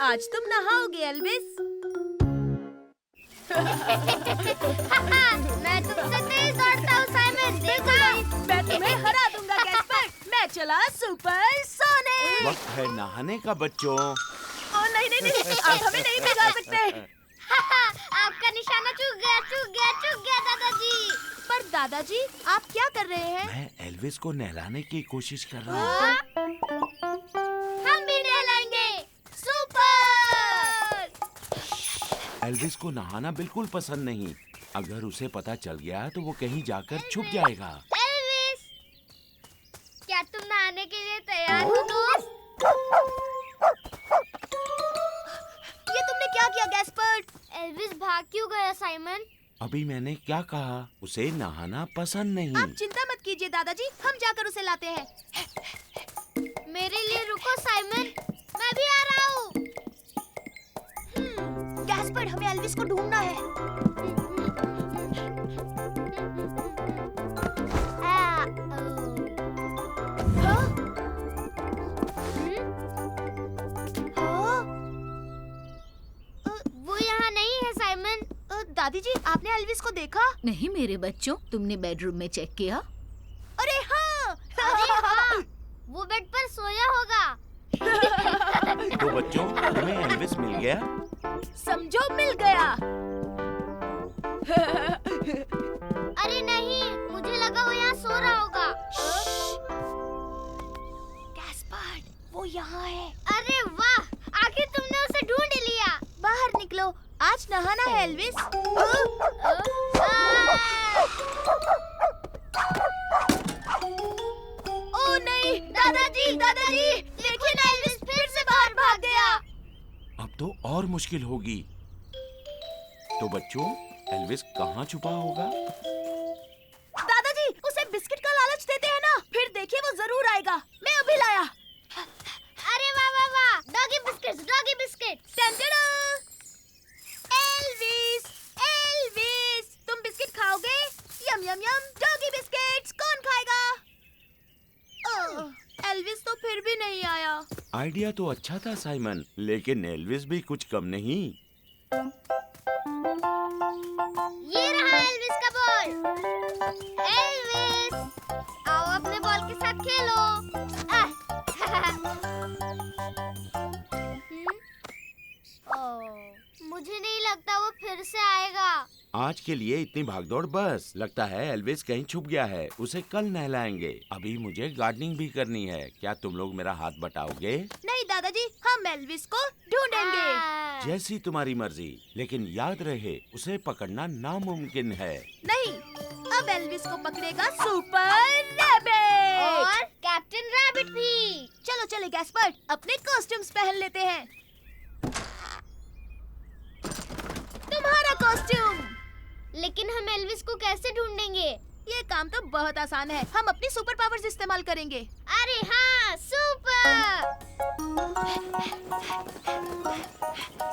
आज तुम नहाओगे एल्विस। मैं तुमसे तेज दौड़ता हूँ साइमन, देखा? मैं तुम्हें हरा दूंगा गैस्पर। मैं चला सुपर सोनिक। वक्त है नहाने का बच्चों। ओ नहीं नहीं नहीं, आप हमें नहीं भिगा सकते। आपका निशाना चूक गया दादाजी। पर दादाजी आप क्या कर रहे हैं? मैं एल्विस को नहलाने की कोशिश कर रहा हूँ। हम भी नहलाएंगे। सुपर! एल्विस को नहाना बिल्कुल पसंद नहीं। अगर उसे पता चल गया तो वो कहीं जाकर छुप जाएगा। एल्विस, क्या तुम नहाने के लिए तैयार हो दोस्त? ये तुमने क्या किया गैस्पर? एल्विस भाग क्यों गया साइमन? अभी मैंने क्या कहा? उसे नहाना पसंद नहीं। आप चिंता मत कीजिए दादाजी, हम जाकर उसे लाते हैं। मेरे लिए रुको साइमन, मैं भी आ रहा हूँ। गैस्पर, हमें एल्विस को ढूंढना है। हाँ? वो यहाँ नहीं है साइमन। दादी जी, आपने एल्विस को देखा? नहीं मेरे बच्चों, तुमने बेडरूम में चेक किया? अरे हाँ! वो बेड पर सोया होगा। तो बच्चों, तुम्हें एल्विस मिल गया? समझो मिल गया। अरे नहीं, मुझे लगा वो यहाँ सो रहा होगा। गैस्पर, वो यहाँ है। अरे वाह, आखिर तुमने उसे ढूंढ लिया। बाहर निकलो, आज नहाना है एल्विस। ओ नहीं, दादाजी देखिए ना, एल्विस फिर से बाहर भाग गया। अब तो और मुश्किल होगी। तो बच्चों, एल्विस कहाँ छुपा होगा? दादाजी, उसे बिस्किट का लालच देते हैं ना, फिर देखिए वो जरूर आएगा। मैं अभी लाया। अरे वाह वाह वाह, डॉगी बिस्किट। टन-टन-टन! एल्विस, तुम बिस्किट खाओगे? यम यम यम, डॉगी बिस्किट्स कौन खाएगा? एल्विस तो फिर भी नहीं आया। आइडिया तो अच्छा था साइमन, लेकिन एल्विस भी कुछ कम नहीं। ये रहा एल्विस का बॉल। एल्विस, आओ अपने बॉल के साथ खेलो। मुझे नहीं लगता वो फिर से आएगा। आज के लिए इतनी भागदौड़ बस। लगता है एल्विस कहीं छुप गया है। उसे कल नहलाएंगे। अभी मुझे गार्डनिंग भी करनी है। क्या तुम लोग मेरा हाथ बटाओगे? नहीं दादाजी, हम एल्विस को ढूंढेंगे। जैसी तुम्हारी मर्जी, लेकिन याद रहे उसे पकड़ना नामुमकिन है। नहीं, अब एल्विस को पकड़ेगा सुपर रैबिट और कैप्टन रैबिट भी। चलो चले गैस्पर, अपने कॉस्ट्यूम्स पहन लेते हैं। तुम्हारा कॉस्ट्यूम। लेकिन हम एल्विस को कैसे ढूंढेंगे? ये काम तो बहुत आसान है। हम अपनी सुपर पावर्स इस्तेमाल करेंगे। अरे हाँ, सुपर!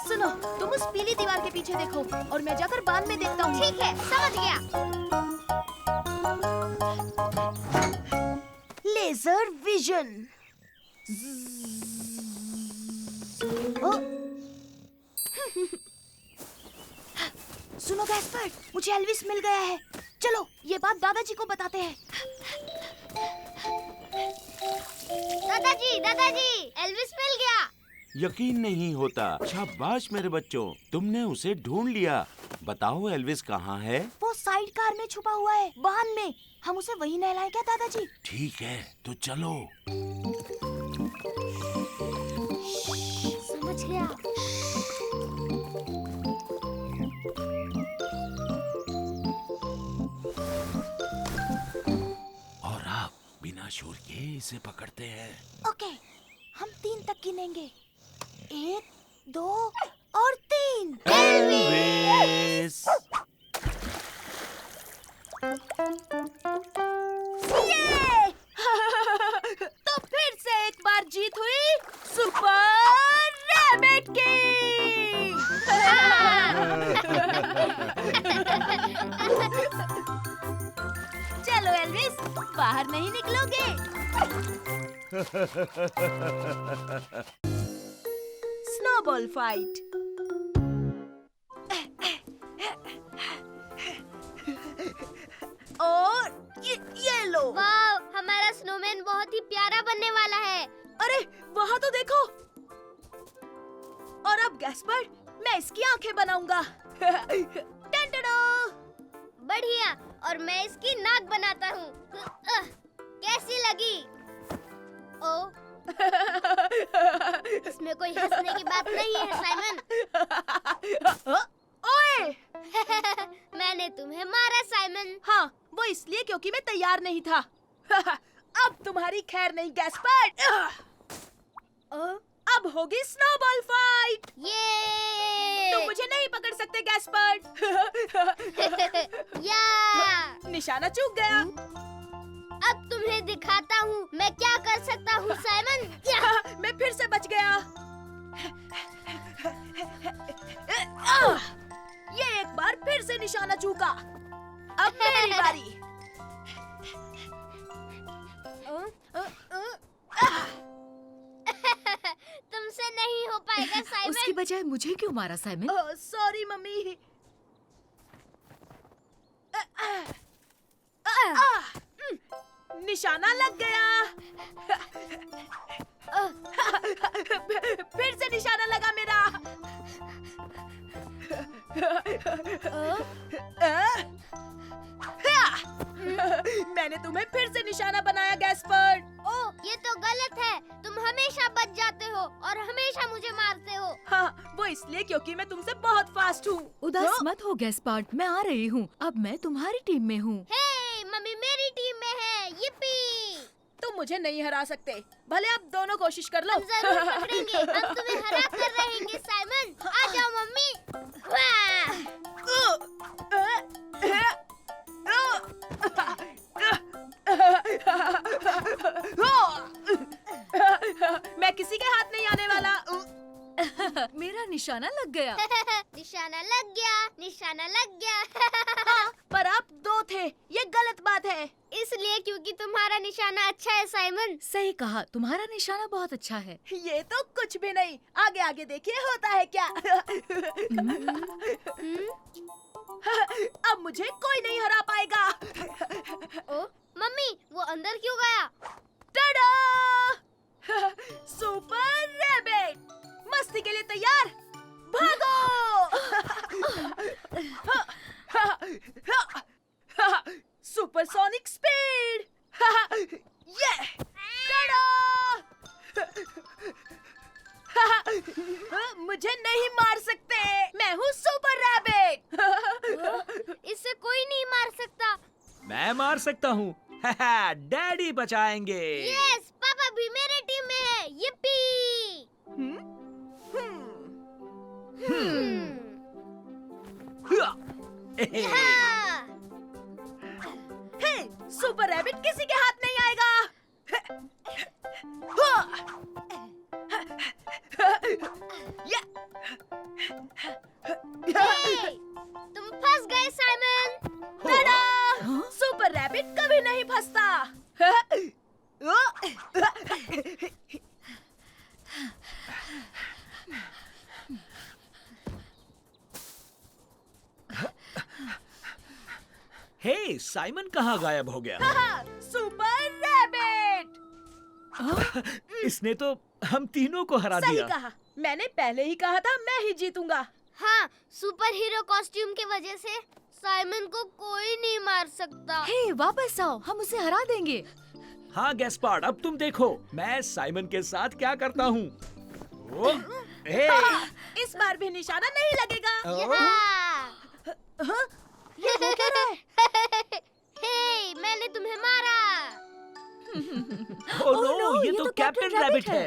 सुनो, तुम उस पीली दीवार के पीछे देखो और मैं जाकर बांध में देखता हूँ। ठीक है, समझ गया। Laser vision. सुनो गैस्पर, मुझे एल्विस मिल गया है। चलो ये बात दादाजी को बताते हैं। दादाजी, एल्विस मिल गया। यकीन नहीं होता। शाबाश मेरे बच्चों, तुमने उसे ढूंढ लिया। बताओ एल्विस कहाँ है? वो साइड कार में छुपा हुआ है, बांध में। हम उसे वहीं नहलाएं क्या दादाजी? ठीक है, तो चलो। समझ गया। और आप बिना शोर के इसे पकड़ते हैं। ओके, हम 3 तक गिनेंगे। 1, 2 और 3। एल्विस! ये! तो फिर से एक बार जीत हुई सुपर रैबिट की। चलो एल्विस, बाहर नहीं निकलोगे। Snowball fight. और ये लो। वाव, हमारा स्नोमैन बहुत ही प्यारा बनने वाला है। अरे वहाँ तो देखो। और अब गैस्पर्ड, मैं इसकी आंखें बनाऊंगा। टन-टडो! बढ़िया। और मैं इसकी नाक बनाता हूँ। कैसी लगी? ओ, इसमें कोई हंसने की बात नहीं है साइमन। ओए! मैंने तुम्हें मारा साइमन। हाँ, वो इसलिए क्योंकि मैं तैयार नहीं था। अब तुम्हारी खैर नहीं गैस्पर्ड। अब होगी स्नोबॉल फाइट। ये तुम मुझे नहीं पकड़ सकते गैस्पर्ड। या निशाना चूक गया। अब तुम्हें दिखाता हूँ मैं क्या कर सकता हूँ साइमन। या! मैं फिर से बच गया। ये एक बार फिर से निशाना चूका। अब मेरी बारी। तुमसे नहीं हो पाएगा साइमन। उसकी बजाय मुझे क्यों मारा साइमन? Sorry mummy. निशाना लग गया। फिर से निशाना लगा मेरा। मैंने तुम्हें फिर से निशाना बनाया गैस्पर्ड। ओ, ये तो गलत है। तुम हमेशा बच जाते हो और हमेशा मुझे मारते हो। हाँ, वो इसलिए क्योंकि मैं तुमसे बहुत फास्ट हूँ। उदास मत हो गैस्पर्ड, मैं आ रही हूँ। अब मैं तुम्हारी टीम में हूँ। हे, मम्मी मेरी टीम में है। yippee! तुम मुझे नहीं हरा सकते, भले आप दोनों कोशिश कर लो। हम जरूर पकड़ेंगे। हम तुम्हें हरा कर रहेंगे साइमन। आ जाओ मम्मी। वाह! मैं किसी के हाथ नहीं आने वाला। मेरा निशाना लग गया। निशाना लग गया। निशाना लग गया। हाँ, पर आप दो थे, ये गलत बात है। इसलिए क्योंकि तुम्हारा निशाना अच्छा है साइमन। सही कहा, तुम्हारा निशाना बहुत अच्छा है। ये तो कुछ भी नहीं। आगे आगे देखिए होता है क्या। अब मुझे कोई नहीं हरा पाएगा। ओ, मम्मी वो अंदर क्यों गया? टाडा! सुपर रैबिट, मस्ती के लिए तैयार? भागो! Supersonic speed! ये! टाडा! मुझे नहीं मार सकते, मैं हूँ सुपर रैबिट। इससे कोई नहीं मार सकता। मैं मार सकता हूँ। डैडी बचाएंगे। यस, पापा भी मेरे टीम में है। yippee! हाँ। हे, सुपर रैबिट किसी के हाथ नहीं आएगा। हे, तुम फंस गए साइमन। टाडा! सुपर रैबिट कभी नहीं फंसता। हे, साइमन कहाँ गायब हो गया? Super rabbit! इसने तो हम तीनों को हरा सही दिया। कहा, मैंने पहले ही कहा था मैं ही जीतूंगा। हाँ, सुपर हीरो कॉस्ट्यूम की वजह से साइमन को कोई नहीं मार सकता। हे, वापस आओ, हम उसे हरा देंगे। हाँ गैस्पार्ड, अब तुम देखो मैं साइमन के साथ क्या करता हूँ। हे, इस बार भी निशाना नहीं लगेगा। यहाँ। ये वो क्या रहा है? हे, मैंने तुम्हें मारा। ओह नो, ये तो कैप्टन रैबिट है।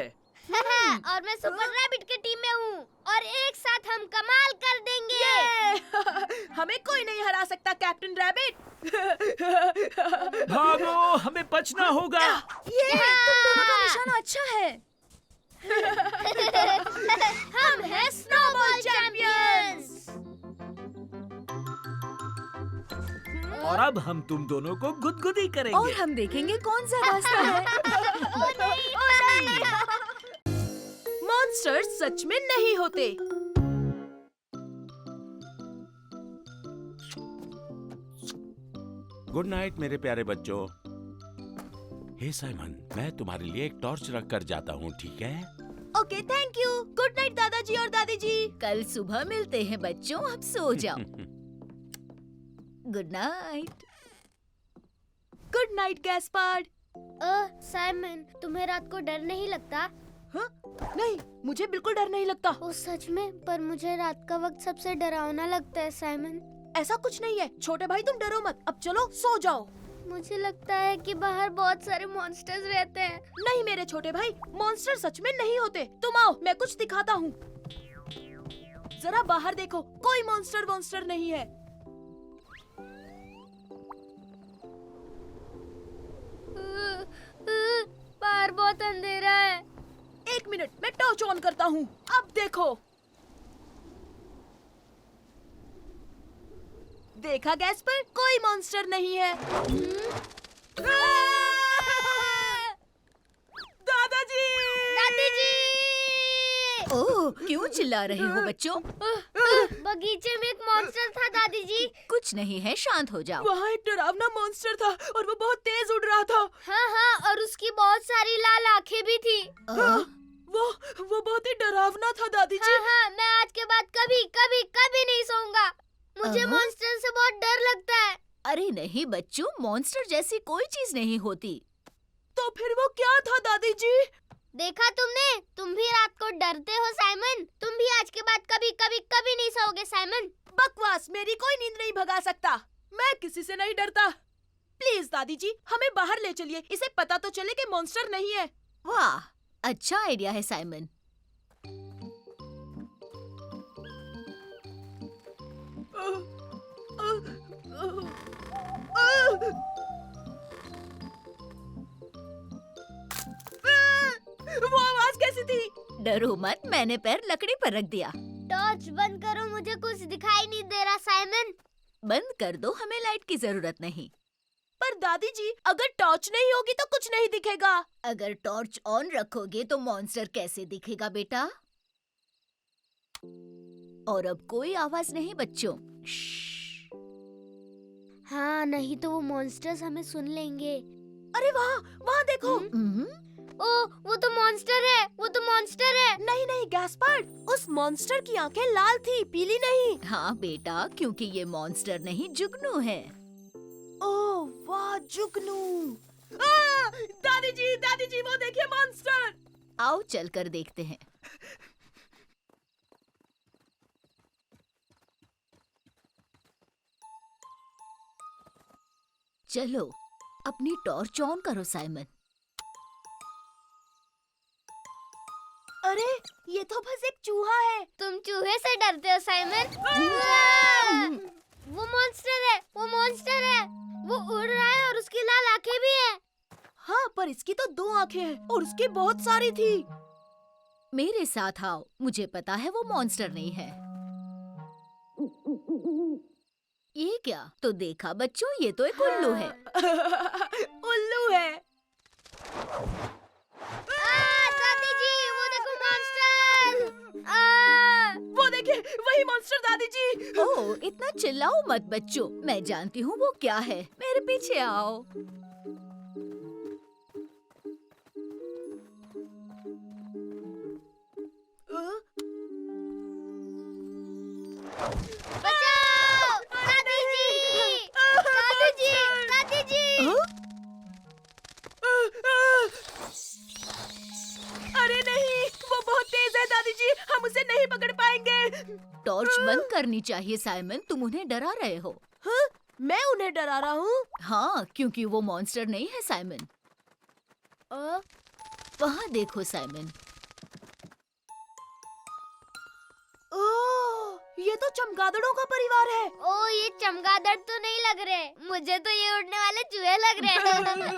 और मैं सुपर रैबिट के टीम में हूँ और एक साथ हम कमाल कर देंगे। हमें कोई नहीं हरा सकता कैप्टन रैबिट। भागो, हमें बचना होगा। ये तुम दोनों का निशाना अच्छा है। हम हैं स्नोबॉल चैंपियंस। और अब हम तुम दोनों को गुदगुदी और करेंगे। हम देखेंगे कौन सा रास्ता है। मॉन्स्टर सच में नहीं होते। गुड नाइट मेरे प्यारे बच्चों। हे साइमन, मैं तुम्हारे लिए एक टॉर्च रख कर जाता हूँ, ठीक है? Okay, thank you. Good night दादाजी और दादी जी। कल सुबह मिलते हैं बच्चों, अब सो जाओ। Good night. Good night Gaspard. Simon, तुम्हें रात को डर नहीं लगता? हाँ? नहीं, मुझे बिल्कुल डर नहीं लगता। ओ सच में? पर मुझे रात का वक्त सबसे डरावना लगता है साइमन। ऐसा कुछ नहीं है। छोटे भाई तुम डरो मत, अब चलो सो जाओ। मुझे लगता है कि बाहर बहुत सारे मॉन्स्टर्स रहते हैं। नहीं मेरे छोटे भाई, मॉन्स्टर सच में नहीं होते। तुम आओ, मैं कुछ दिखाता हूँ। जरा बाहर देखो, कोई मॉन्स्टर नहीं है। बाहर बहुत अंधेरा है। एक मिनट, मैं टॉर्च ऑन करता हूँ। अब देखो। देखा गैस्पर, कोई मॉन्स्टर नहीं है। दादाजी! दादी ओह, क्यों चिल्ला रहे हो बच्चों? बगीचे में एक मॉन्स्टर था दादी जी। कुछ नहीं है, शांत हो जाओ। वहाँ एक डरावना मॉन्स्टर था और वो बहुत तेज उड़ रहा था। हाँ, और उसकी बहुत सारी लाल आंखें भी थी। वो बहुत ही डरावना था दादी जी। हाँ, मैं आज के बाद कभी कभी कभी नहीं सोऊंगा। मुझे मॉन्स्टर से बहुत डर लगता है। अरे नहीं बच्चों, मॉन्स्टर जैसी कोई चीज नहीं होती। तो फिर वो क्या था दादी जी? देखा तुमने? तुम भी रात को डरते हो साइमन। तुम भी आज के बाद कभी कभी कभी नहीं सोओगे साइमन। बकवास, मेरी कोई नींद नहीं भगा सकता। मैं किसी से नहीं डरता। प्लीज दादी जी, हमें बाहर ले चलिए। इसे पता तो चले कि मॉन्स्टर नहीं है। वाह, अच्छा आइडिया है साइमन। वो आवाज कैसी थी? डरो मत, मैंने पैर लकड़ी पर रख दिया। टॉर्च बंद करो, मुझे कुछ दिखाई नहीं दे रहा साइमन। बंद कर दो, हमें लाइट की जरूरत नहीं। पर दादी जी, अगर टॉर्च नहीं होगी तो कुछ नहीं दिखेगा। अगर टॉर्च ऑन रखोगे तो मॉन्स्टर कैसे दिखेगा बेटा? और अब कोई आवाज नहीं बच्चों। हाँ, नहीं तो वो मॉन्स्टर्स हमें सुन लेंगे। अरे वहाँ देखो। ओ, वो तो मॉन्स्टर है, वो तो मॉन्स्टर है। नहीं गैस्पर्ड, उस मॉन्स्टर की आंखें लाल थी, पीली नहीं। हाँ बेटा, क्योंकि ये मॉन्स्टर नहीं जुगनू है। ओह वाह, जुगनू। दादी जी वो देखिए मॉन्स्टर। आओ चलकर देखते हैं। चलो, अपनी टॉर्च ऑन करो साइमन। अरे ये तो बस एक चूहा है। तुम चूहे से डरते हो साइमन? वो मॉन्स्टर है, वो मॉन्स्टर है। वो उड़ रहा है और उसकी लाल आंखें भी है। हाँ, पर इसकी तो 2 आंखें हैं और उसकी बहुत सारी थी। मेरे साथ आओ, मुझे पता है वो मॉन्स्टर नहीं है। ये क्या? तो देखा बच्चों, ये तो एक उल्लू है। उल्लू है। दादी जी, वो देखो मॉन्स्टर। वो देखिए, वही मॉन्स्टर दादी जी। ओह, इतना चिल्लाओ मत बच्चों, मैं जानती हूँ वो क्या है। मेरे पीछे आओ। बचाओ! दादी जी! दादी जी! दादी जी! अरे नहीं, वो बहुत तेज है दादी जी, हम उसे नहीं पकड़ पाएंगे। टॉर्च बंद करनी चाहिए साइमन, तुम उन्हें डरा रहे हो। हाँ? मैं उन्हें डरा रहा हूँ? हाँ, क्योंकि वो मॉन्स्टर नहीं है साइमन। वहाँ देखो साइमन। ओह, ये तो चमगादड़ों का परिवार है। ओ, ये चमगादड़ तो नहीं लग रहे, मुझे तो ये उड़ने वाले चूहे लग रहे हैं।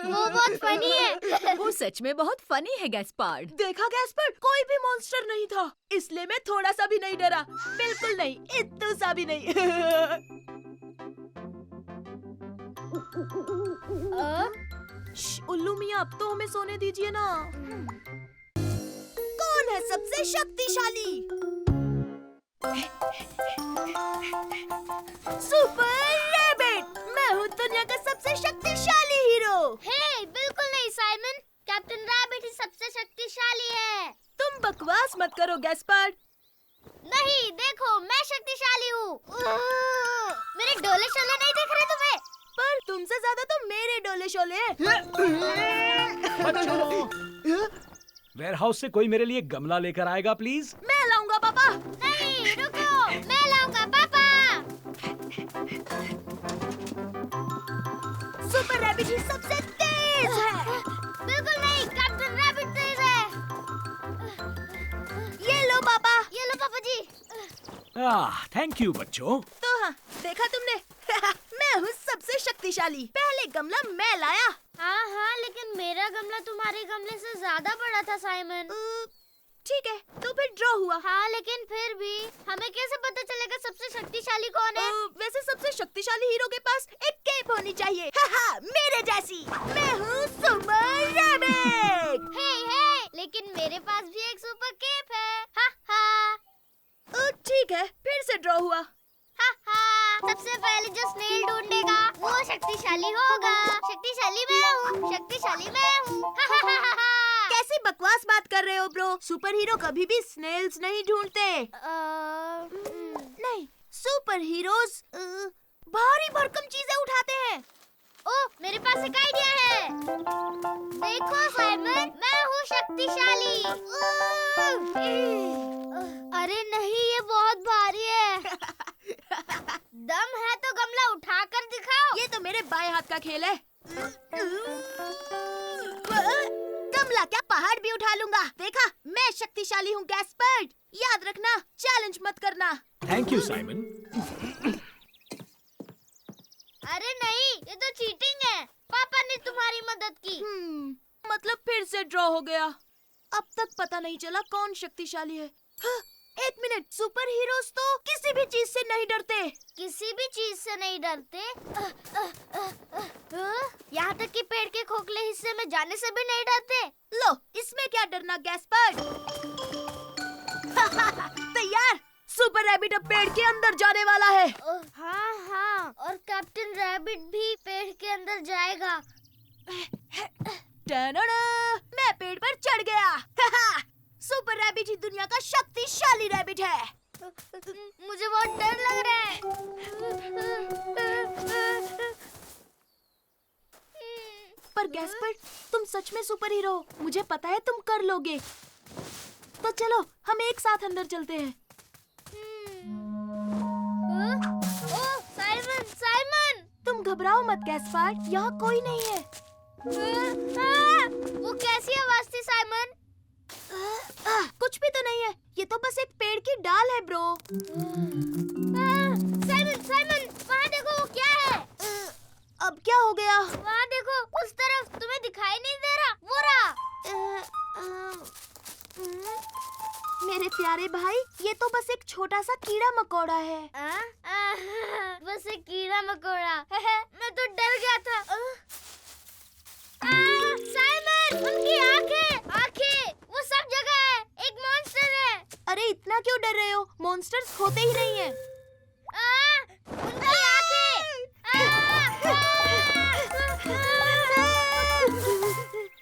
वो बहुत फनी है। वो सच में बहुत फनी है गैस्पार्ड। देखा गैस्पर्ड, कोई भी मॉन्स्टर नहीं था, इसलिए मैं थोड़ा सा भी नहीं डरा। बिल्कुल नहीं, इतना सा भी नहीं। श्श, उल्लू मियाँ, अब तो हमें सोने दीजिए ना। कौन है सबसे शक्तिशाली। सुपर रैबिट, मैं हूँ दुनिया का सबसे शक्तिशाली हीरो। हे, बिल्कुल नहीं साइमन, कैप्टन रैबिट ही सबसे शक्तिशाली है। तुम बकवास मत करो गैस्पर्ड। नहीं, देखो मैं शक्तिशाली हूँ। मेरे डोले शोले नहीं दिख रहे तुम्हें? पर तुमसे ज्यादा तो मेरे डोले शोले हैं। वेयरहाउस से कोई मेरे लिए गमला लेकर आएगा प्लीज? मैं लाऊंगा पापा। नहीं, रुको, मैं लाऊंगा पापा। सुपर रैबिट ही सबसे तेज है। बिल्कुल नहीं, कैप्टन रैबिट तेज है। ये लो पापा। ये लो पापा जी। थैंक यू बच्चों। तो हाँ, देखा तुमने। मैं हूँ सबसे शक्तिशाली। पहले गमला मैं लाया। हाँ हाँ, लेकिन मेरा गमला तुम्हारे गमले से ज्यादा बड़ा था साइमन। ठीक है, तो फिर ड्रॉ हुआ। हाँ, लेकिन फिर भी हमें कैसे पता चलेगा सबसे शक्तिशाली कौन है? वैसे सबसे शक्तिशाली हीरो के पास एक केप होनी चाहिए। हाँ, मेरे जैसी। मैं हूँ सुपर रैबिट। हे, लेकिन मेरे पास भी एक सुपर केप है। हा हा ठीक है, फिर से ड्रॉ हुआ। हा हा। सबसे पहले जो स्नेल ढूंढेगा वो शक्तिशाली होगा। शक्तिशाली मैं हूँ, शक्तिशाली मैं हूँ। हा हा हा हा। कैसी बकवास बात कर रहे हो ब्रो? सुपर हीरो कभी भी स्नेल्स नहीं ढूंढते। नहीं, सुपर हीरोज भारी भरकम चीजें उठाते हैं। ओह, मेरे पास एक आइडिया है। देखो साइमन, मैं हूँ शक्तिशाली। अरे नहीं, ये बहुत भारी है। दम है तो गमला उठाकर दिखाओ। ये तो मेरे बाएं हाथ का खेल है। गमला क्या, पहाड़ भी उठा लूंगा। देखा, मैं शक्तिशाली हूँ गैस्पर्ड। याद रखना, चैलेंज मत करना। Thank you Simon. अरे नहीं, ये तो चीटिंग है। पापा ने तुम्हारी मदद की। मतलब फिर से ड्रॉ हो गया। अब तक पता नहीं चला कौन शक्तिशाली है। एक मिनट, सुपर हीरोज तो किसी भी चीज से नहीं डरते। किसी भी चीज से नहीं डरते? यहाँ तक कि पेड़ के खोखले हिस्से में जाने से भी नहीं डरते। लो, इसमें क्या डरना गैस्पर्ड। तैयार, सुपर रैबिट अब पेड़ के अंदर जाने वाला है। हाँ हाँ, और कैप्टन रैबिट भी पेड़ के अंदर जाएगा। मैं पेड़ पर चढ़ गया। सुपर रैबिट ही दुनिया का शक्तिशाली रैबिट है। मुझे बहुत डर लग रहा है। पर गैस्पर्ड, तुम सच में सुपर हीरो हो। मुझे पता है तुम कर लोगे। तो चलो, हम एक साथ अंदर चलते हैं। ओह, साइमन, साइमन! तुम घबराओ मत गैस्पर्ड, यहाँ कोई नहीं है। वो कैसी आवाज थी साइमन? कुछ भी तो नहीं है, ये तो बस एक पेड़ की डाल है ब्रो। साइमन, साइमन, वहाँ देखो, वो क्या है? अब क्या हो गया? वहाँ देखो, उस तरफ। तुम्हें दिखाई नहीं दे रहा? वो रहा। मेरे प्यारे भाई, ये तो बस एक छोटा सा कीड़ा मकोड़ा है। बस एक कीड़ा मकोड़ा। मैं तो डर गया था। साइमन, उनकी आंखें, आंखें, वो सब जगह है। एक मॉन्स्टर है। अरे इतना क्यों डर रहे हो? मॉन्स्टर्स होते ही नहीं हैं। उनकी आंखें।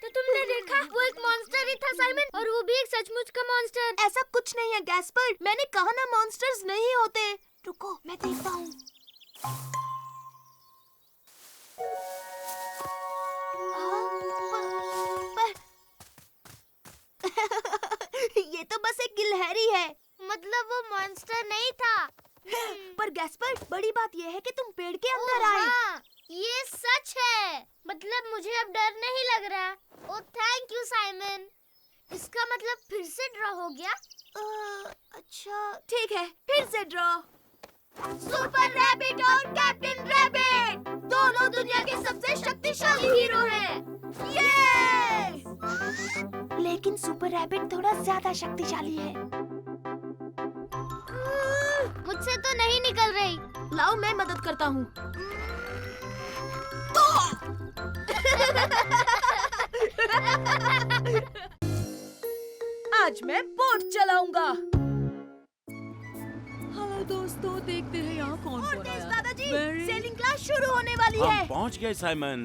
तो तुमने देखा, वो एक मॉन्स्टर ही था साइमन, और वो भी एक सचमुच का मॉन्स्टर। ऐसा कुछ नहीं है गैस्पर्ड, मैंने कहा ना मॉन्स्टर्स नहीं होते। रुको, मैं देखता हूँ। ये तो बस एक गिलहरी है। मतलब वो मॉन्स्टर नहीं था। पर गैस्पर्ड, बड़ी बात यह है कि तुम पेड़ के अंदर ओह, आए। हाँ, ये सच है। मतलब मुझे अब डर नहीं लग रहा। ओह, थैंक यू साइमन। इसका मतलब फिर से ड्रॉ हो गया? अच्छा, ठीक है, फिर से ड्रॉ। सुपर रैबिट और कैप्टन रैबिट दोनों दुनिया के सबसे शक्तिशाली हीरो हैं। ये! लेकिन सुपर रैबिट थोड़ा ज्यादा शक्तिशाली है। मुझसे तो नहीं निकल रही। लाओ, मैं मदद करता हूँ। आ आज मैं बोट चलाऊंगा। हेलो दोस्तों, देखते हैं यहाँ कौन और कौन तेज आया। दादाजी, Very- सेलिंग क्लास शुरू होने वाली हम है। पहुंच गए साइमन।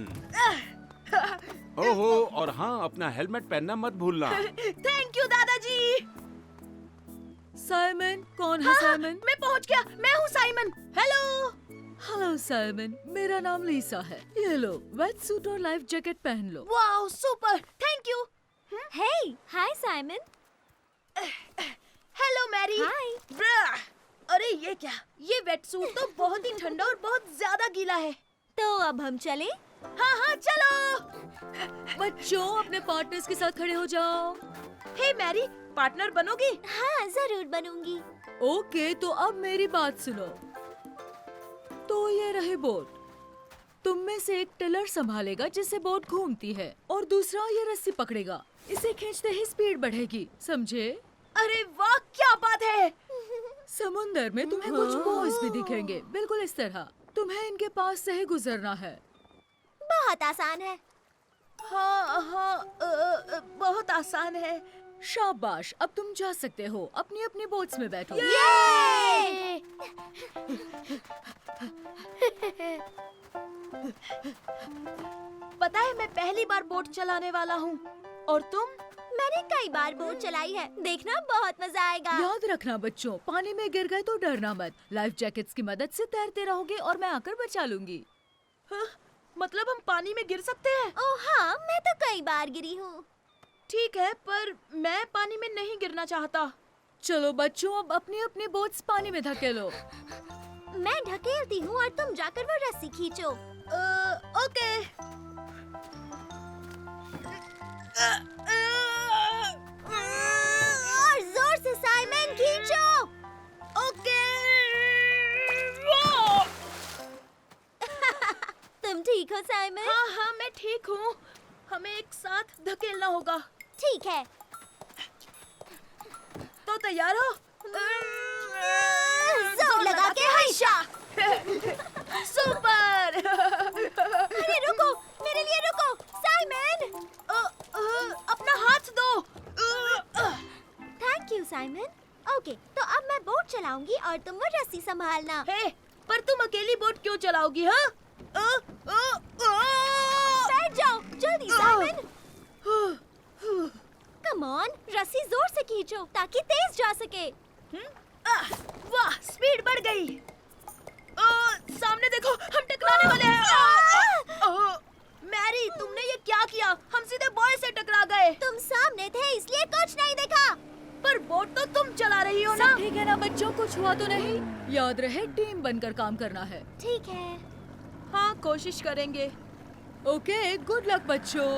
ओहो, और हाँ, अपना हेलमेट पहनना मत भूलना। थैंक यू दादाजी। साइमन, कौन है हाँ, साइमन? मैं पहुंच गया। मैं हूँ साइमन। हेलो। हेलो साइमन, मेरा नाम लीसा है। ये लो, वेट सूट और लाइफ जैकेट पहन लो। Wow, super, thank you. Hey, hi Simon. Hello Mary. Hi. ब्रा। अरे ये क्या? ये वेट सूट तो बहुत ही ठंडा और बहुत ज्यादा गीला है। तो अब हम चलें? हाँ हाँ चलो। बच्चों, अपने पार्टनर्स के साथ खड़े हो जाओ। हे मैरी, पार्टनर बनोगी? हाँ, जरूर बनूंगी। ओके, तो अब मेरी बात सुनो। तो ये रहे बोट। तुम में से एक टिलर संभालेगा जिससे बोट घूमती है, और दूसरा ये रस्सी पकड़ेगा। इसे खींचते ही स्पीड बढ़ेगी, समझे? अरे वाह, क्या बात है। समुंदर में तुम्हें कुछ बॉयज भी दिखेंगे, बिल्कुल इस तरह। तुम्हें इनके पास से ही गुजरना है। बहुत आसान है। हाँ हाँ, बहुत आसान है। शाबाश, अब तुम जा सकते हो। अपनी अपनी बोट्स में बैठो। ये! पता है, मैं पहली बार बोट चलाने वाला हूँ। और तुम? मैंने कई बार बोट चलाई है। देखना, बहुत मजा आएगा। याद रखना बच्चों, पानी में गिर गए तो डरना मत। लाइफ जैकेट्स की मदद से तैरते रहोगे और मैं आकर बचा लूंगी। हाँ, मतलब हम पानी में गिर सकते हैं? ओह हाँ, मैं तो कई बार गिरी हूँ। ठीक है, पर मैं पानी में नहीं गिरना चाहता। चलो बच्चों, अब अपनी अपनी बोट्स पानी में धकेलो। मैं ढकेलती हूँ और तुम जाकर वो रस्सी खींचो। ओके। और जोर से साइमन, खींचो। ओके। तुम ठीक हो साइमन? हाँ हाँ, मैं ठीक हूँ। हमें एक साथ धकेलना होगा। ठीक है। तो तैयार हो? जोर लगा के हमेशा। सुपर। अरे रुको, मेरे लिए रुको। साइमन, अपना हाथ दो। Thank you Simon. ओके, तो अब मैं बोट चलाऊंगी और तुम वो रस्सी संभालना। हे, पर तुम अकेली बोट क्यों चलाओगी? हाँ? बैठ जाओ जल्दी साइमन। कम ऑन, रस्सी जोर से खींचो ताकि तेज जा सके। वाह, स्पीड बढ़ गई। सामने देखो, हम टकराने वाले हैं। मैरी, तुमने ये क्या किया? हम सीधे बॉय से टकरा गए। तुम सामने थे इसलिए कुछ नहीं देखा। पर बोट तो तुम चला रही हो ना? सब ठीक है ना बच्चों, कुछ हुआ तो नहीं? याद रहे, टीम बनकर काम करना है। ठीक है। हाँ, कोशिश करेंगे। ओके, गुड लक बच्चों।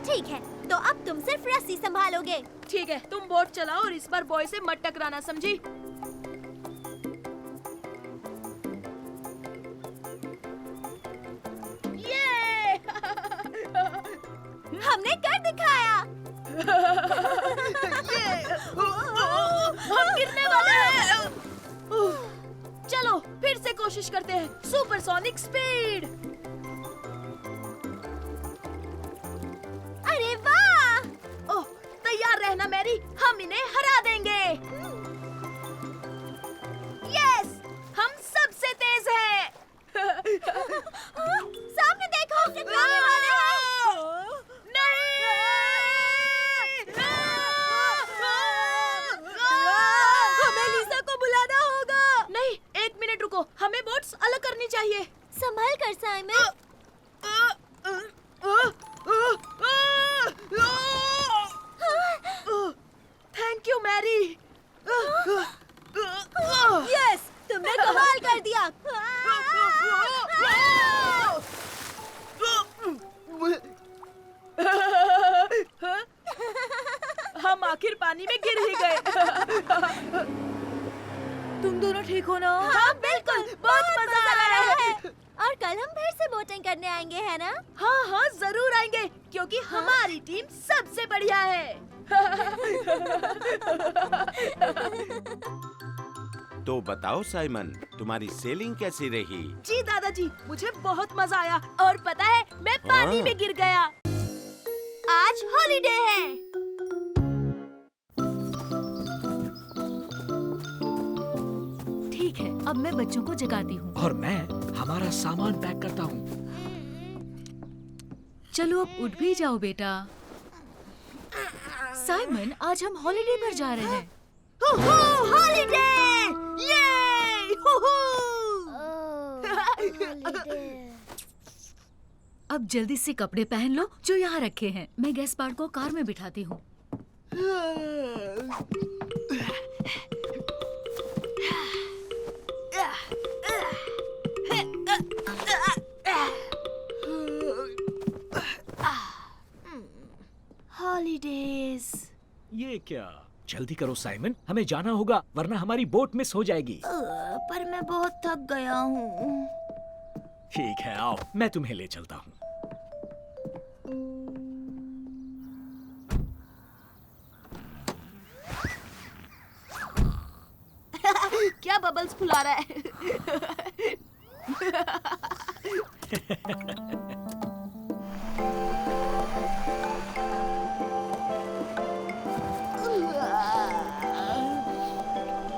ठीक है, तो अब तुम सिर्फ रस्सी संभालोगे। ठीक है, तुम बोट चलाओ और इस बार बॉय से मत टकराना, समझी? ये! हमने कर दिखाया। हम गिरने वाले हैं। चलो, फिर से कोशिश करते हैं। Supersonic speed. अरे वाह! ओह, तैयार रहना मैरी, हम इन्हें हरा देंगे। यस, हम सबसे तेज हैं। सामने देखो, टकराने वाले हैं। हमें लीसा को बुलाना होगा। नहीं, एक मिनट रुको, हमें बोट्स अलग करनी चाहिए। संभल कर Simon. Thank you Mary. Yes, तुमने कमाल कर दिया। हम आखिर पानी में गिर ही गए। तुम दोनों ठीक हो ना? हाँ बिल्कुल, बहुत मजा आ रहा है। और कल हम फिर से बोटिंग करने आएंगे, है ना? हाँ हाँ, जरूर आएंगे, क्योंकि हमारी टीम सबसे बढ़िया है। तो बताओ साइमन, तुम्हारी सेलिंग कैसी रही? जी दादाजी, मुझे बहुत मजा आया। और पता है, मैं पानी हाँ। में गिर गया। आज हॉलीडे है। ठीक है, अब मैं बच्चों को जगाती हूँ। और मैं हमारा सामान पैक करता हूँ। चलो अब उठ भी जाओ बेटा। साइमन, आज हम हॉलीडे पर जा रहे हैं। हॉलीडे! ये! अब जल्दी से कपड़े पहन लो जो यहाँ रखे हैं। मैं गैस्पार्ड को कार में बिठाती हूँ। हॉलीडेज। ये क्या? जल्दी करो साइमन, हमें जाना होगा वरना हमारी बोट मिस हो जाएगी। पर मैं बहुत थक गया हूँ। ठीक है, आओ मैं तुम्हें ले चलता हूँ। क्या बबल्स फुला रहा है?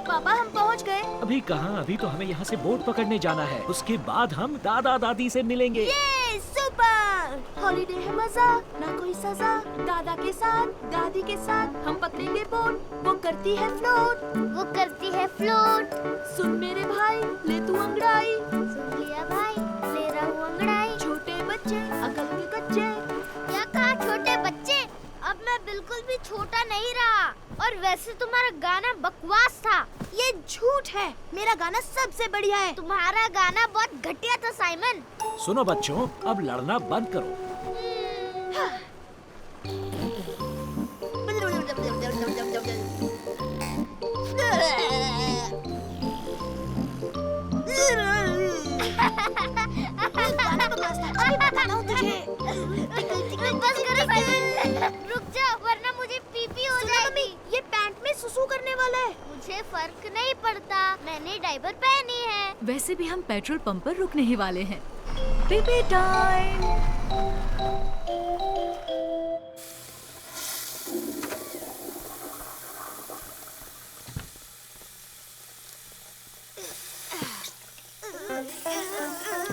पापा, हम पहुंच गए। अभी कहाँ? अभी तो हमें यहाँ से बोट पकड़ने जाना है। उसके बाद हम दादा दादी से मिलेंगे। ये सुपर! हॉलीडे है मजा, ना कोई सजा। दादा के साथ, दादी के साथ हम पकड़ेंगे बोट। वो करती है फ्लोट। वो करती है फ्लोट। सुन मेरे भाई, ले तू अंगड़ाई। सुन लिया भाई, ले रहा हूँ अंगड़ाई। छोटे बच्चे अकल के कच्चे। क्या कहा छोटे बच्चे? अब मैं बिल्कुल भी छोटा नहीं रहा। और वैसे तुम्हारा गाना बकवास था। ये झूठ है, मेरा गाना सबसे बढ़िया है। तुम्हारा गाना बहुत घटिया था साइमन। सुनो बच्चों, अब लड़ना बंद करो। गाना बकवास था, अभी बताता हूँ तुझे। बस करो साइमन। रुक जा वरना मुझे पीपी हो जाएगी। ये पैंट में सुसु करने वाला है। मुझे फर्क नहीं पड़ता, मैंने डायपर पहनी है। वैसे भी हम पेट्रोल पंप पर रुकने ही वाले हैं। PP time.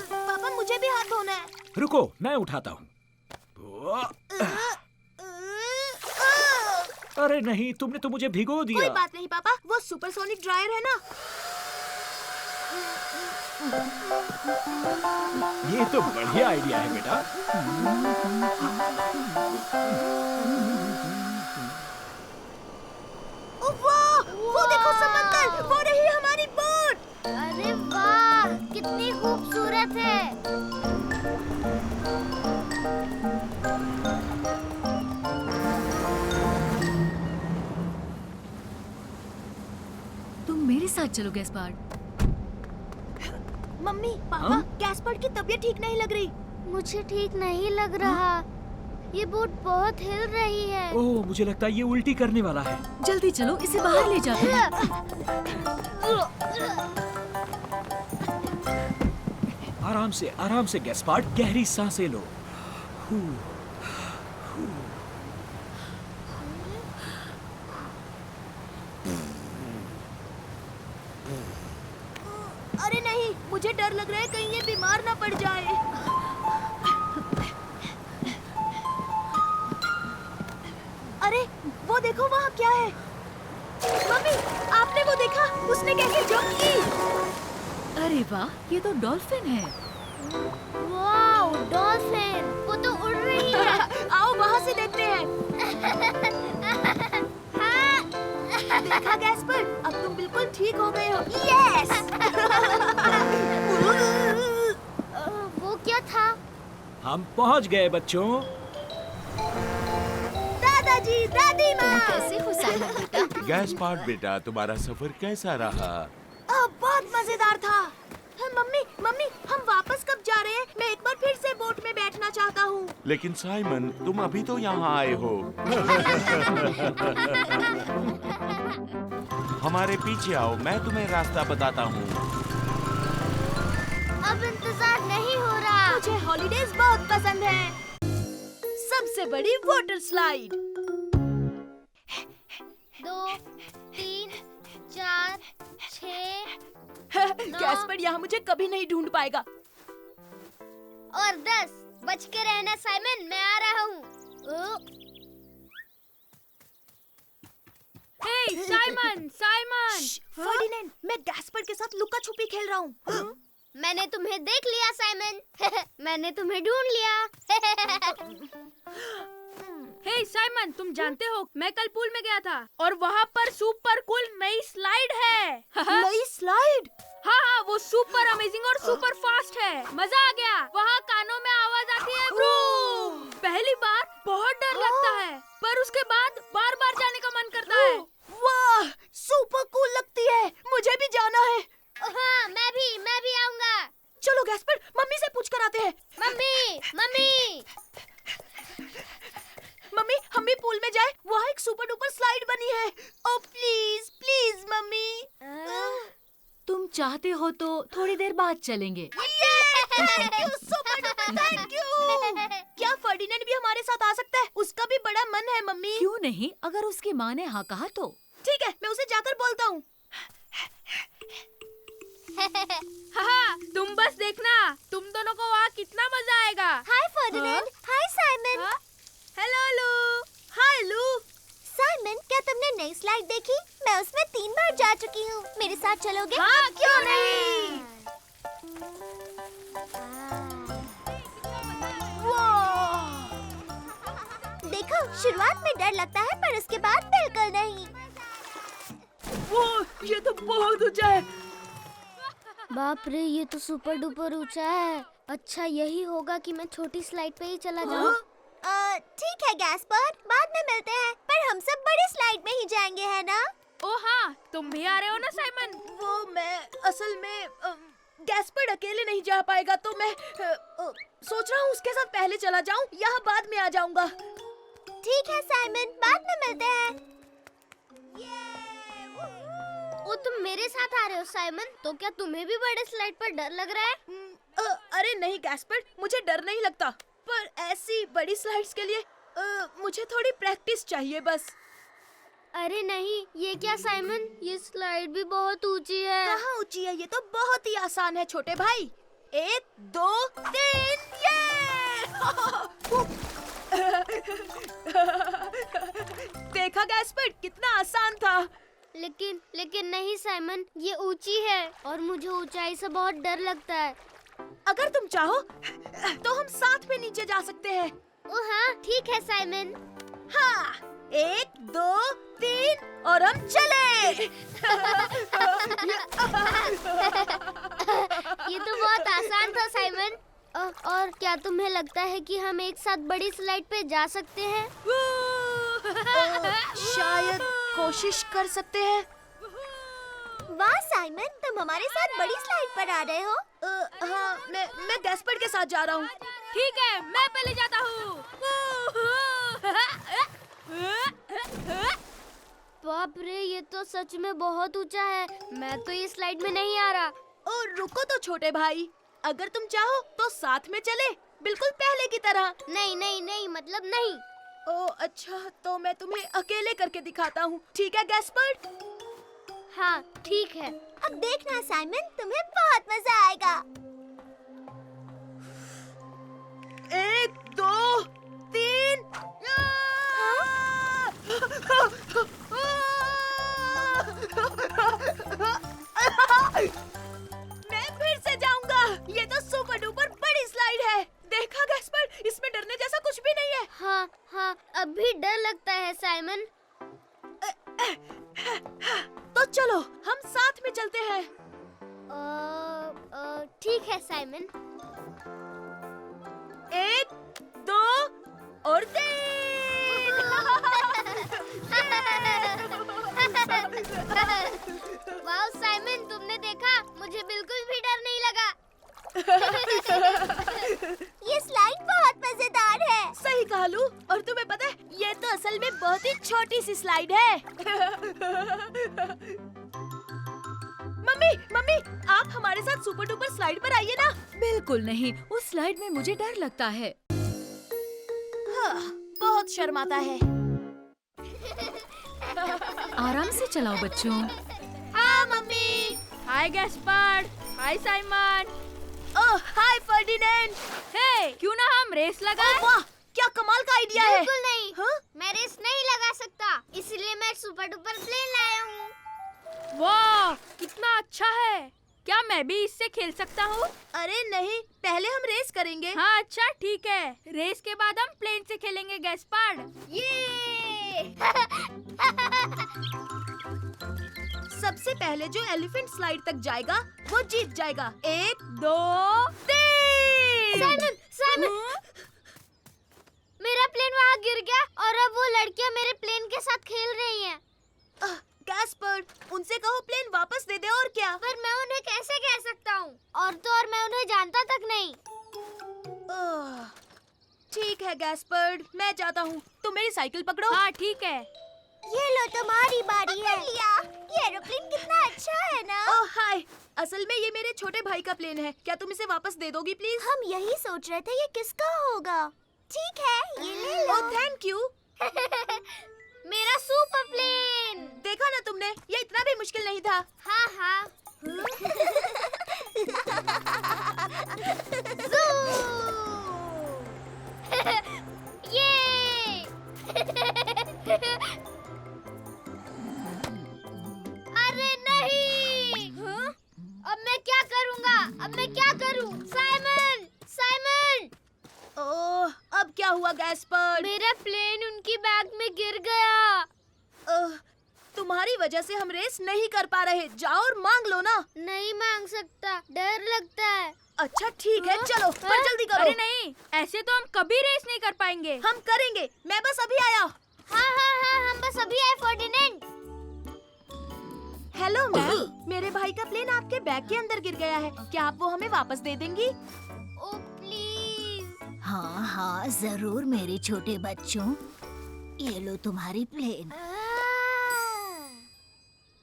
पापा, मुझे भी हाथ धोना है। रुको, मैं उठाता हूँ। अरे नहीं, तुमने तो मुझे भिगो कोई दिया। बात नहीं पापा, वो सुपरसोनिक ड्रायर है ना। ये तो बढ़िया आइडिया है बेटा। वो देखो समंदर, वो रही हमारी बोट। अरे वाह, कितनी खूबसूरत है। तुम मेरे साथ चलो गैस्पार्ड। मम्मी, पापा, हाँ? गैस्पर्ड की तबीयत ठीक नहीं लग रही। मुझे ठीक नहीं लग रहा। ये बोट बहुत हिल रही है। ओह, मुझे लगता है ये उल्टी करने वाला है। जल्दी चलो, इसे बाहर ले जाते हैं। आराम से गैस्पार्ड, गहरी सांसें लो। अरे नहीं, मुझे डर लग रहा है कहीं ये बीमार ना पड़ जाए। अरे वो देखो, वहाँ क्या है? मम्मी, आपने वो देखा? उसने कैसे जंप की? अरे वाह, ये तो डॉल्फिन है। वाओ, डॉल्फिन, वो तो उड़ रही है। आओ वहाँ से देखते हैं। हाँ। देखा गैस्पर, अब तुम बिल्कुल ठीक हो गए हो। यस! वो क्या था? हम पहुंच गए बच्चों। दादाजी, दादी माँ। कैसे हो साइमन बेटा? गैस्पार्ड बेटा, तुम्हारा सफर कैसा रहा? बहुत मजेदार था। मम्मी, मम्मी, हम वापस कब जा रहे हैं? मैं एक बार फिर से बोट में बैठना चाहता हूँ। लेकिन साइमन, तुम अभी तो यहाँ आए हो। हमारे पीछे आओ, मैं तुम्हें रास्ता बताता हूँ। अब इंतजार नहीं हो रहा। मुझे हॉलीडेज बहुत पसंद है। सबसे सबसे बड़ी वाटर स्लाइड। 2, 3, 4, 6 गैस्पर यहाँ मुझे कभी नहीं ढूंढ पाएगा। और 10। बच के रहना साइमन, मैं आ रहा हूँ। हे साइमन, साइमन! फर्डिनेंड, मैं गैस्पर के साथ लुका छुपी खेल रहा हूँ। मैंने तुम्हें देख लिया साइमन। मैंने तुम्हें ढूंढ लिया। हे साइमन, तुम जानते हो मैं कल पूल में गया था और वहाँ पर सुपर कूल नई स्लाइड है। नई स्लाइड? हाँ हाँ, वो सुपर अमेजिंग और सुपर फास्ट है। मजा आ गया। वहाँ कानों में आवाज आती है ब्रूम। पहली बार बहुत डर लगता है, पर उसके बाद बार बार जाने का मन करता है। वाह, सुपर कूल लगती है। मुझे भी जाना है। हाँ, मैं भी आऊंगा। चलो गैस्पर, मम्मी से पूछ कर आते हैं। Mummy, mummy. मम्मी, हम भी पूल में जाए। वहाँ एक सुपर डुपर स्लाइड बनी है। ओ प्लीज प्लीज मम्मी। तुम चाहते हो तो थोड़ी देर बाद चलेंगे। Thank you super duper, thank you. क्या फर्डिनेंड भी हमारे साथ आ सकता है? उसका भी बड़ा मन है मम्मी। क्यों नहीं, अगर उसकी माँ ने हाँ कहा तो। ठीक है, मैं उसे जाकर बोलता हूँ। हाँ, तुम बस देखना, तुम दोनों को वहाँ कितना मजा आएगा। हाय फर्डिनेंड, हाय साइमन। हेलो लू। हाय लू। साइमन, क्या तुमने नई स्लाइड देखी? मैं उसमें 3 बार जा चुकी हूँ। मेरे साथ चलोगे? हाँ, क्यों नहीं। देखो, शुरुआत में डर लगता है, पर उसके बाद बिल्कुल नहीं। वो, ये तो बहुत ऊंचा है। बाप रे, ये तो सुपर डुपर ऊंचा है। अच्छा, यही होगा कि मैं छोटी स्लाइड पे ही चला जाऊँ। ठीक है गैस्पर, बाद में मिलते हैं। पर हम सब बड़ी स्लाइड में ही जाएंगे, है ना? ओ हाँ, तुम भी आ रहे हो ना साइमन? वो मैं असल में गैस्पर अकेले नहीं जा पाएगा, तो मैं सोच रहा हूँ उसके साथ पहले चला जाऊँ, यहाँ बाद में आ जाऊंगा। ठीक है साइमन, बाद में मिलते हैं। ओ, तुम मेरे साथ आ रहे हो साइमन? तो क्या तुम्हें भी बड़े स्लाइड पर डर लग रहा है? अरे नहीं गैस्पर, मुझे डर नहीं लगता, पर ऐसी बड़ी स्लाइड्स के लिए मुझे थोड़ी प्रैक्टिस चाहिए बस। अरे नहीं, ये क्या साइमन, ये स्लाइड भी बहुत ऊंची है। कहाँ ऊंची है? ये तो बहुत ही आसान है छोटे भाई। 1, 2, 3, ये! देखा गैस्पर, कितना आसान था। लेकिन नहीं साइमन, ये ऊंची है और मुझे ऊंचाई से बहुत डर लगता है। अगर तुम चाहो तो हम साथ में नीचे जा सकते हैं। ओ हाँ, ठीक है साइमन। हाँ, 1, 2, 3 और हम चले। ये तो बहुत आसान था साइमन। और क्या तुम्हें लगता है कि हम एक साथ बड़ी स्लाइड पे जा सकते हैं? शायद कोशिश कर सकते हैं। वाह साइमन, तुम हमारे साथ बड़ी स्लाइड पर आ रहे हो। हाँ, मैं गैस्पर के साथ जा रहा हूँ। ठीक है, मैं पहले जाता हूँ। बाप रे, ये तो सच में बहुत ऊंचा है। मैं तो ये स्लाइड में नहीं आ रहा। और रुको तो छोटे भाई, अगर तुम चाहो तो साथ में चले, बिल्कुल पहले की तरह। नहीं नहीं नहीं, मतलब नहीं। ओ अच्छा, तो मैं तुम्हें अकेले करके दिखाता हूँ, ठीक है गैस्पर? हाँ ठीक है। अब देखना साइमन, तुम्हें बहुत मजा आएगा। 1, 2, 3। मैं फिर से जाऊंगा। ये तो सुपर डुपर बड़ी स्लाइड है। देखा गैस्पर, इसमें डरने जैसा कुछ भी नहीं है। हाँ हाँ, अब भी डर लगता है साइमन। तो चलो हम साथ में चलते हैं। ठीक है साइमन। 1, 2 और 3। वाह साइमन, तुमने देखा, मुझे बिल्कुल भी डर नहीं लगा। ये स्लाइड बहुत मजेदार है। सही कहा लू, और तुम्हें पता है, ये तो असल में बहुत ही छोटी सी स्लाइड है। मम्मी, आप हमारे साथ सुपर डुपर स्लाइड पर आइए ना। बिल्कुल नहीं, उस स्लाइड में मुझे डर लगता है। हाँ, बहुत शर्माता है। आराम से चलाओ बच्चों। हाँ मम्मी। हाय गैस्पार्ड, हाय साइमन। ओह हाय फर्डिनेंड। हे, क्यों ना हम रेस लगाएं? वाह क्या कमाल का आइडिया है। बिल्कुल नहीं। हाँ? मैं रेस नहीं लगा सकता, इसलिए मैं सुपर डुपर प्लेन लाया हूँ। वाह, कितना अच्छा है। क्या मैं भी इससे खेल सकता हूँ? अरे नहीं, पहले हम रेस करेंगे। हाँ अच्छा ठीक है। रेस के बाद हम प्लेन से खेलेंगे गैस्पार्ड। ये सबसे पहले जो एलिफेंट स्लाइड तक जाएगा वो जीत जाएगा। 1 2 3। साइमन, साइमन, मेरा प्लेन वहाँ गिर गया और अब वो लड़कियाँ मेरे प्लेन के साथ खेल रही हैं। गैस्पर्ड, उनसे कहो प्लेन वापस दे दे और क्या। पर मैं उन्हें कैसे कह सकता हूँ? और तो और मैं उन्हें जानता तक नहीं। ठीक है गैस्पर्ड, मैं जाता हूँ। तुम मेरी साइकिल पकड़ो। हाँ ठीक है। ये लो तुम्हारी बारी है। लिया। ये एरोप्लेन कितना अच्छा है ना? ओह हाय, असल में ये मेरे छोटे भाई का प्लेन है। क्या तुम इसे वापस दे दोगी प्लीज? हम यही सोच रहे थे ये किसका होगा। ठीक है, ये ले लो। Oh thank you. मेरा सुपर प्लेन। देखा ना तुमने, ये इतना भी मुश्किल नहीं था। हाँ हाँ। ये अरे नहीं। अब मैं क्या करूँगा? अब मैं क्या करूँ? साइमन, साइमन, ओह अब क्या हुआ गैस्पर्ड? मेरा प्लेन उनकी बैग में गिर गया। तुम्हारी वजह से हम रेस नहीं कर पा रहे। जाओ और मांग लो ना। नहीं मांग सकता, डर लगता है। अच्छा ठीक है, चलो पर जल्दी करो। अरे नहीं, ऐसे तो हम कभी रेस नहीं कर पाएंगे। हम करेंगे, मैं बस अभी आया। हाँ हाँ हाँ, हम बस अभी आए फर्डिनेंड। हेलो मैम, मेरे भाई का प्लेन आपके बैग के अंदर गिर गया है। क्या आप वो हमें वापस दे देंगी? Oh please. हाँ हाँ जरूर मेरे छोटे बच्चों, ये लो तुम्हारी plane.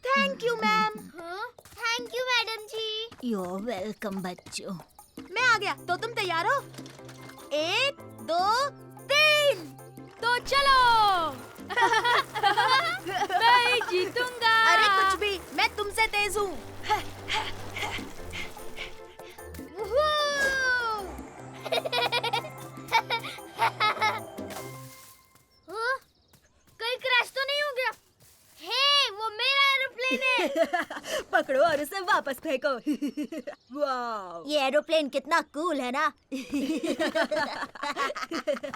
Thank you ma'am. Thank you madam ji. You welcome बच्चों। मैं आ गया, तो तुम तैयार हो? 1 2 3। तो चलो। मैं ही जीतूंगा। अरे कुछ भी, मैं तुमसे तेज हूँ। कहीं क्रैश तो नहीं हो गया? हे, वो मेरा एरोप्लेन है। पकड़ो और उसे वापस फेंको। वाह, ये एरोप्लेन कितना कूल है ना।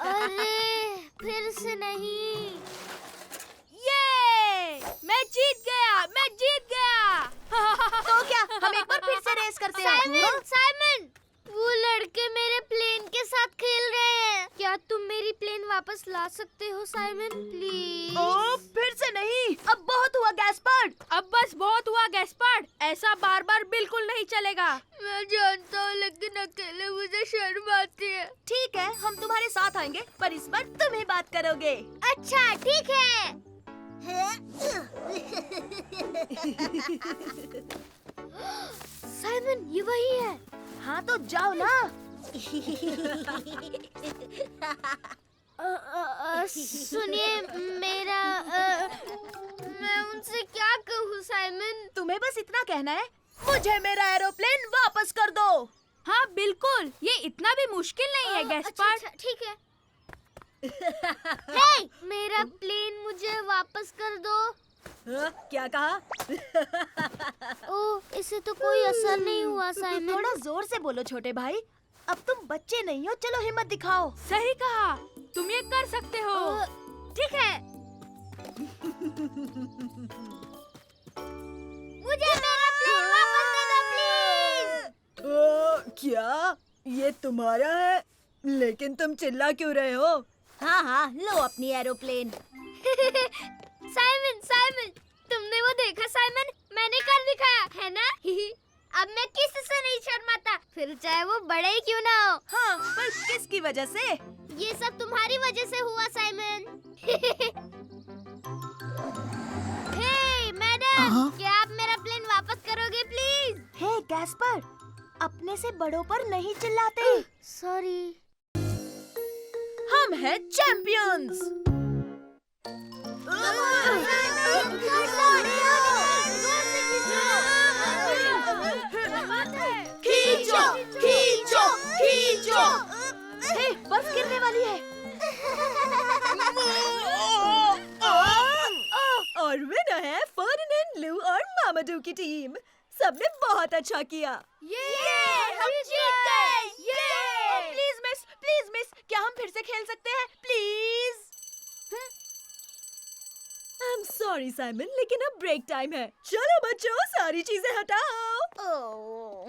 अरे फिर से नहीं। ये मैं जीत गया, मैं जीत गया। तो क्या हम एक बार फिर से रेस करते हैं? साइमन, साइमन, वो लड़के मेरे प्लेन के साथ खेल रहे हैं। क्या तुम मेरी प्लेन वापस ला सकते हो साइमन, प्लीज? ओह फिर से नहीं, अब बहुत हुआ गैस्पर्ड। अब बस बहुत हुआ गैस्पार्ड, ऐसा बार बार बिल्कुल नहीं चलेगा। मैं जानता हूँ, लेकिन अकेले मुझे शर्म आती है। ठीक है, हम तुम्हारे साथ आएंगे, पर इस बार तुम ही बात करोगे। अच्छा ठीक है। साइमन, ये वही है। हाँ तो जाओ ना। सुनिए, मेरा मैं उनसे क्या कहूँ साइमन? तुम्हें बस इतना कहना है, मुझे मेरा एरोप्लेन वापस कर दो। हाँ बिल्कुल, ये इतना भी मुश्किल नहीं है गैस्पार्ड। अच्छा, ठीक है। हे, मेरा प्लेन मुझे वापस कर दो। क्या कहा? ओह, इसे तो कोई असर नहीं हुआ साइमन। थोड़ा जोर से बोलो छोटे भाई, अब तुम बच्चे नहीं हो, चलो हिम्मत दिखाओ। सही कहा, तुम ये कर सकते हो। ठीक है। मुझे मेरा प्लेन वापस दे दो प्लीज। क्या ये तुम्हारा है? लेकिन तुम चिल्ला क्यों रहे हो? हाँ हाँ लो अपनी एरोप्लेन। साइमन, साइमन, तुमने वो देखा साइमन? मैंने कर दिखाया है ना? अब मैं किसी से नहीं शर्माता, फिर चाहे वो बड़े ही क्यों ना हो। हाँ, पर किसकी वजह से? ये सब तुम्हारी वजह से हुआ साइमन। हे मैडम, क्या आप मेरा प्लेन वापस करोगे प्लीज? हे गैस्पर, अपने से बड़ों पर नहीं चिल्लाते। सॉरी। हम हैं चैंपियंस। खींचो, खींचो, खींचो। हे, बर्फ गिरने वाली है। और विनर है फर्डिनेंड, लू और मामाडू की टीम। सबने बहुत अच्छा किया। हम जीत गए। प्लीज मिस, क्या हम फिर से खेल सकते हैं? Please. I am sorry Simon, लेकिन अब ब्रेक टाइम है। चलो बच्चों, सारी चीजें हटाओ।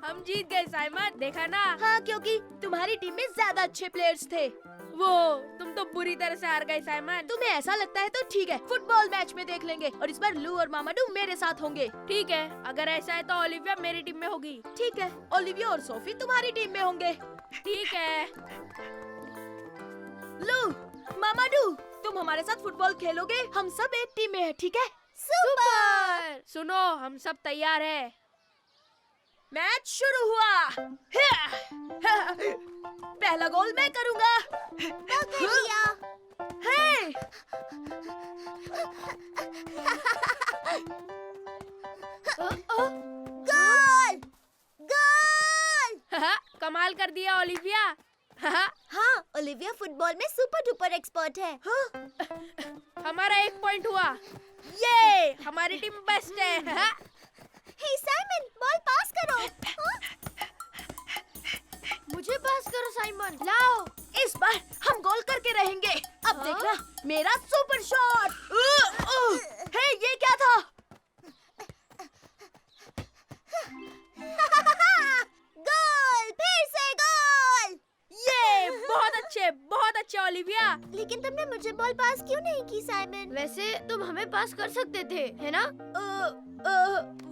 हम जीत गए साइमन, देखा ना। हाँ, क्योंकि तुम्हारी टीम में ज्यादा अच्छे प्लेयर्स थे। वो तुम तो बुरी तरह से हार गए साइमन। तुम्हें ऐसा लगता है तो ठीक है, फुटबॉल मैच में देख लेंगे और इस बार लू और मामाडू मेरे साथ होंगे। ठीक है, अगर ऐसा है तो ओलिविया मेरी टीम में होगी। ठीक है, ओलिविया और सोफी तुम्हारी टीम में होंगे। ठीक है। लू, मामाडू, तुम हमारे साथ फुटबॉल खेलोगे? हम सब एक टीम में हैं, ठीक है? सुपर। सुनो, हम सब तैयार है। मैच शुरू हुआ। पहला गोल मैं करूंगा। हे! गोल! गोल! कमाल कर दिया ओलिविया। हाँ, ओलिविया फुटबॉल में सुपर डुपर एक्सपर्ट है। हमारा 1 पॉइंट हुआ। ये हमारी टीम बेस्ट है। हे साइमन, बॉल पास करो। मुझे पास करो साइमन। लाओ, इस बार हम गोल करके रहेंगे। अब देखना मेरा सुपर शॉट। हे, ये क्या था? गोल! फिर से गोल! ये बहुत अच्छे ओलिविया। लेकिन तुमने मुझे बॉल पास क्यों नहीं की साइमन? वैसे तुम हमें पास कर सकते थे, है ना?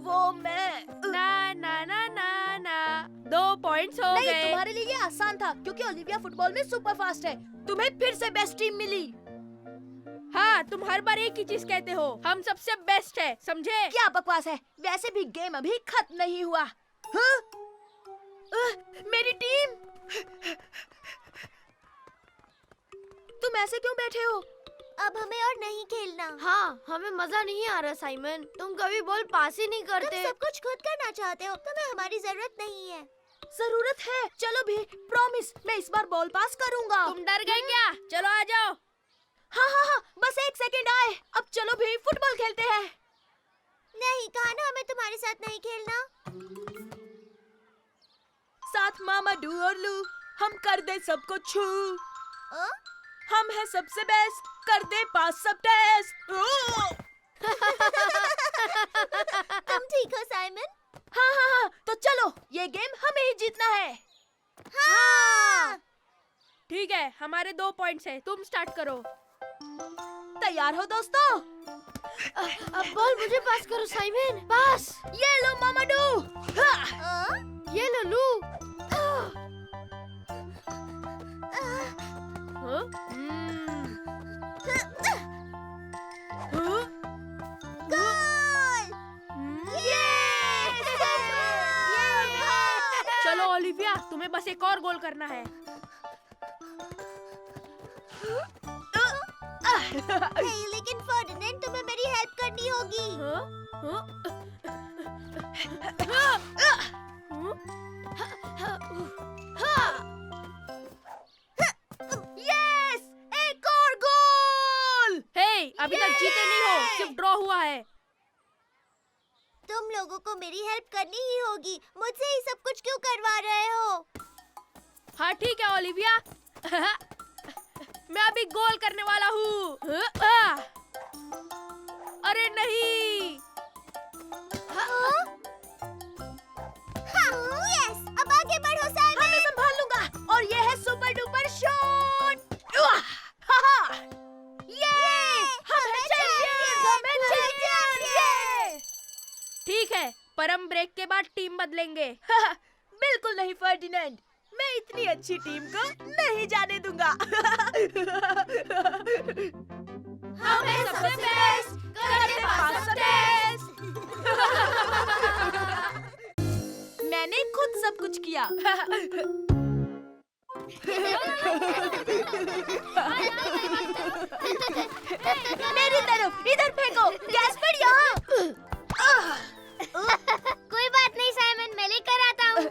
वो मैं ना ना ना ना ना 2 पॉइंट्स हो नहीं, गए। तुम्हारे लिए ये आसान था क्योंकि ओलिविया फुटबॉल में सुपर फास्ट है। तुम्हें फिर से बेस्ट टीम मिली। हाँ, तुम हर बार एक ही चीज कहते हो, हम सबसे बेस्ट है, समझे? क्या बकवास है? वैसे भी गेम अभी खत्म नहीं हुआ। हाँ? मेरी टीम। तुम ऐसे क्यों बैठे हो? अब हमें और नहीं खेलना। हाँ, हमें मजा नहीं आ रहा साइमन। तुम कभी बॉल पास ही नहीं तुम करते। सब कुछ खुद करना चाहते हो, तुम्हें हमारी जरूरत नहीं है। जरूरत है। चलो भी, प्रॉमिस, मैं इस बार बॉल पास करूंगा। तुम डर गए क्या? चलो आ जाओ। हाँ, बस 1 सेकंड आए। अब चलो भी फुटबॉल खेलते हैं। नहीं, कहा ना हमें तुम्हारे साथ नहीं खेलना। साथ मामाडू और लू, हम कर दे सबको छू। हम है सबसे बेस्ट, कर दे पास सब टेस्ट। तुम ठीक हो साइमन? हाँ, तो चलो, ये गेम हमें ही जीतना है। हाँ। ठीक है, हमारे 2 पॉइंट्स है, तुम स्टार्ट करो। तैयार हो दोस्तों? अब बॉल मुझे पास करो साइमन। पास। ये लो मामाडू। ये लो लू। गोल! चलो ओलिविया, तुम्हें बस एक और गोल करना है। लेकिन फर्डिनेंड, तुम्हें मेरी हेल्प करनी होगी। यस! एक और गोल! हे, अभी तक जीते नहीं हो, सिर्फ ड्रॉ हुआ है। तुम लोगों को मेरी हेल्प करनी ही होगी। मुझसे ही सब कुछ क्यों करवा रहे हो? हाँ ठीक है ओलिविया। मैं अभी गोल करने वाला हूँ। अरे नहीं। यस, अब आगे बढ़ो साइमन। मैं संभाल लूंगा। और ये है सुपर डुपर शॉट। ठीक है, पर हम ब्रेक के बाद टीम बदलेंगे। बिल्कुल नहीं फर्डिनेंड, मैं इतनी अच्छी टीम को नहीं जाने दूंगा। हम हैं सबसे बेस्ट, करते पास टेस्ट। मैंने खुद सब कुछ किया। मेरी तरफ इधर फेंको। गैस्पर्ड यहाँ। कोई बात नहीं साइमन, मैं लेकर आता हूँ।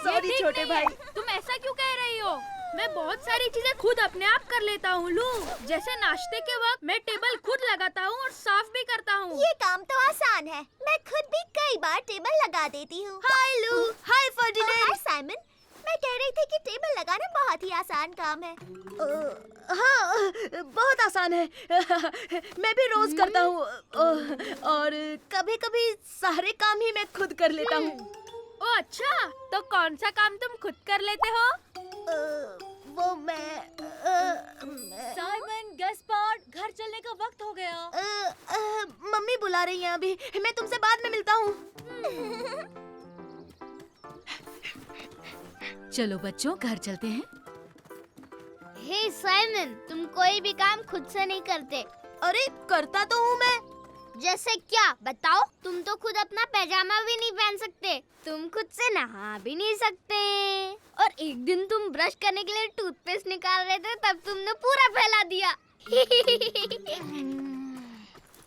सॉरी छोटे भाई। तुम ऐसा क्यों कह रही हो? मैं बहुत सारी चीजें खुद अपने आप कर लेता हूँ लू। जैसे नाश्ते के वक्त मैं टेबल खुद लगाता हूँ और साफ भी करता हूँ। ये काम तो आसान है, मैं खुद भी कई बार टेबल लगा देती हूँ। हाय लू। हाय फर्डिनेंड। हाय साइमन, मैं कह रही थी कि टेबल लगाना बहुत ही आसान काम है। हाँ, बहुत आसान है। मैं भी रोज करता हूँ और कभी-कभी सारे काम ही मैं खुद कर लेता हूँ। ओ अच्छा, तो कौन सा काम तुम खुद कर लेते हो? वो मैं साइमन, गैस्पार्ड, घर चलने का वक्त हो गया। मम्मी बुला रही हैं अभी। मैं तुमसे बाद में मिलता हूँ। चलो बच्चों, घर चलते हैं। हे साइमन, तुम कोई भी काम खुद से नहीं करते। अरे करता तो हूँ मैं। जैसे क्या, बताओ? तुम तो खुद अपना पैजामा भी नहीं पहन सकते, तुम खुद से नहा भी नहीं सकते, और एक दिन तुम ब्रश करने के लिए टूथपेस्ट निकाल रहे थे, तब तुमने पूरा फैला दिया।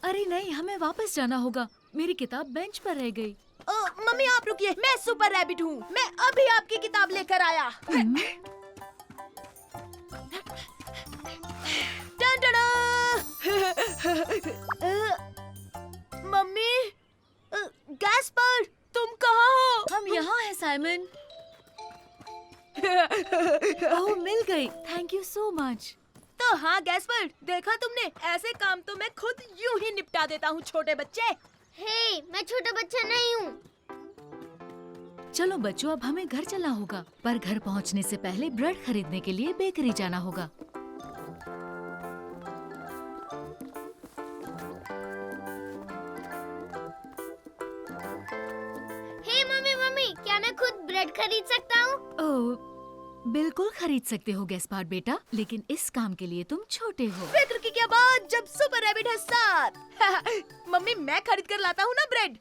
अरे नहीं, हमें वापस जाना होगा। मेरी किताब बेंच पर रह गई। मम्मी आप रुकिए, मैं सुपर रैबिट हूँ। मैं अभी आपकी किताब लेकर आया। मम्मी, गैस्पर्ड, तुम कहाँ हो? हम यहाँ हैं साइमन। ओह, मिल गई। Thank you so much. तो हाँ गैस्पर्ड, देखा तुमने, ऐसे काम तो मैं खुद यूं ही निपटा देता हूँ छोटे बच्चे। हे, मैं छोटा बच्चा नहीं हूँ। चलो बच्चों, अब हमें घर चलना होगा, पर घर पहुँचने से पहले ब्रेड खरीदने के लिए बेकरी जाना होगा। हे मम्मी, मम्मी, क्या मैं खुद ब्रेड खरीद सकता हूँ? ओह, बिल्कुल खरीद सकते हो गैस्पार्ड बेटा, लेकिन इस काम के लिए तुम छोटे हो। फिक्र की क्या बात, जब सुपर रैबिट है साथ। मम्मी, मैं खरीद कर लाता हूँ ना ब्रेड।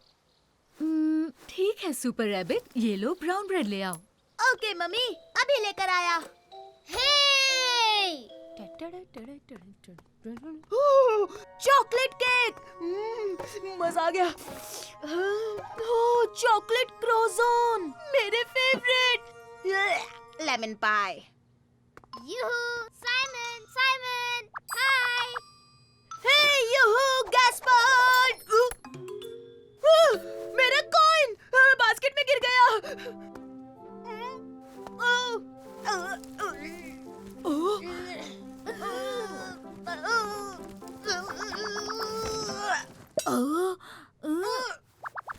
ठीक है सुपर रैबिट, ये लो ब्राउन ब्रेड ले आओ। ओके मम्मी, अभी लेकर आया। हे! चॉकलेट केक, मजा आ गया। चॉकलेट क्रोज़ोन, मेरे फेवरेट। लेमन पाई। यूहू, साइमन, साइमन, हाय! हे यूहू, गैस्पार्ड। मेरा कॉइन बास्केट में गिर गया।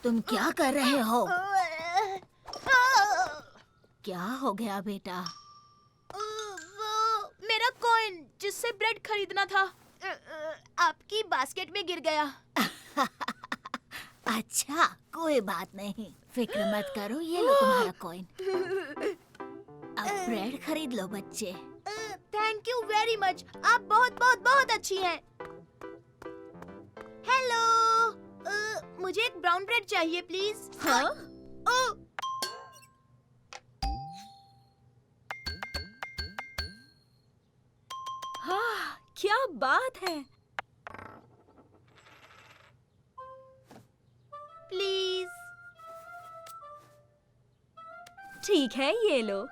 तुम क्या कर रहे हो? क्या हो गया बेटा? वो मेरा कॉइन जिससे ब्रेड खरीदना था, आपकी बास्केट में गिर गया। अच्छा, कोई बात नहीं, फिक्र मत करो, ये लो तुम्हारा कॉइन। अब ब्रेड खरीद लो बच्चे। थैंक यू वेरी मच, आप बहुत बहुत बहुत अच्छी हैं। हेलो, मुझे एक ब्राउन ब्रेड चाहिए प्लीज। हाँ? हाँ, क्या बात है। प्लीज। ठीक है, ये लो।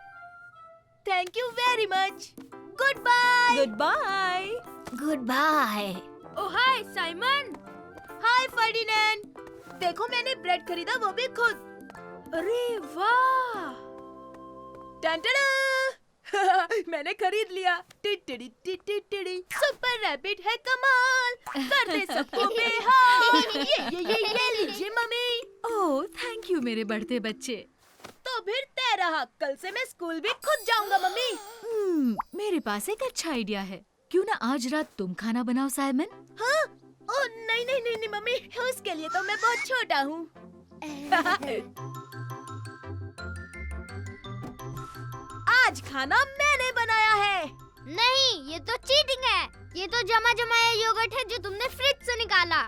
Thank you very much. Goodbye. Goodbye. Goodbye. Oh hi Simon. Hi Ferdinand, देखो मैंने ब्रेड खरीदा, वो भी खुद। अरे वाह, मैंने खरीद लिया। टिटिडी टिटिडी, सुपर रैबिट है कमाल, कर दे सबको बेहाल। ये लीजिए मम्मी। ओह, थैंक यू मेरे बढ़ते बच्चे। तो फिर तय रहा, कल से मैं स्कूल भी खुद जाऊंगा मम्मी। मेरे पास एक अच्छा आइडिया है। क्यों ना आज रात तुम खाना बनाओ साइमन? हाँ? ओह नहीं नहीं नहीं नहीं मम्मी, उसके लिए तो मैं बहुत छोटा हूँ। आज खाना मैंने बनाया है। नहीं, ये तो चीटिंग है। ये तो जमा जमाया योगर्ट है जो तुमने फ्रिज से निकाला।